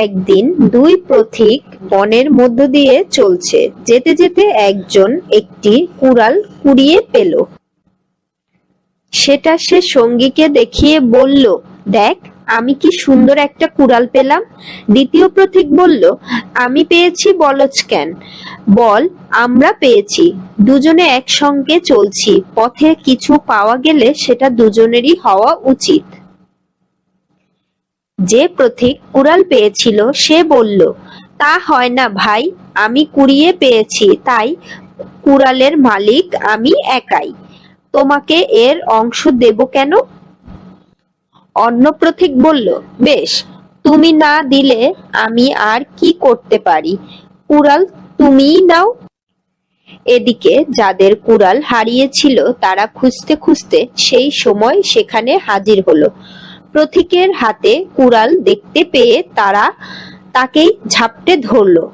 একদিন দুই পথিক বনের মধ্য দিয়ে চলছে, যেতে যেতে একজন একটি কুড়াল কুড়িয়ে পেল। সেটা সে সঙ্গীকে দেখিয়ে বলল, দেখ, আমি কি সুন্দর একটা কুড়াল পেলাম। দ্বিতীয় পথিক বলল, আমি পেয়েছি বলছ কেন? বল, আমরা পেয়েছি, দুজনে একসঙ্গে চলছি, পথে কিছু পাওয়া গেলে সেটা দুজনেরই হওয়া উচিত। যে পথিক কুড়াল পেয়েছিল সে বলল, তা হয় না ভাই, আমি কুড়িয়ে পেয়েছি, তাই কুড়ালের মালিক আমি একাই, তোমাকে এর অংশ দেব কেন? অন্য পথিক বলল, বেশ, তুমি না দিলে আমি আর কি করতে পারি, কুড়াল তুমিই নাও। এদিকে যাদের কুড়াল হারিয়েছিল তারা খুঁজতে খুঁজতে সেই সময় সেখানে হাজির হলো। পথিকের হাতে কুড়াল দেখতে পেয়ে তারা তাকেই ঝাপটে ধরলো,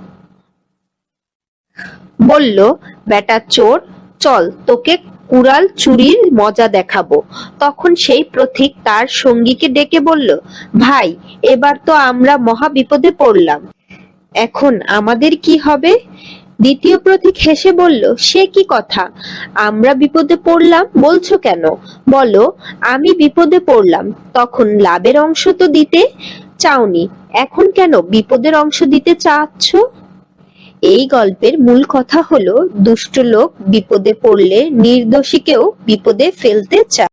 বলল, বেটা চোর, চল তোকে কুড়াল চুরির মজা দেখাবো। তখন সেই পথিক তার সঙ্গীকে ডেকে বলল, ভাই, এবার তো আমরা মহা বিপদে পড়লাম, এখন আমাদের কি হবে? দ্বিতীয় পথিক হেসে বলল, সে কি কথা, আমরা বিপদে পড়লাম বলছো কেন? বলো, আমি বিপদে পড়লাম, তখন লাভের অংশ তো দিতে চাওনি, এখন কেন বিপদের অংশ দিতে চাচ্ছ? এই গল্পের মূল কথা হলো, দুষ্ট লোক বিপদে পড়লে নির্দোষীকেও বিপদে ফেলতে চায়।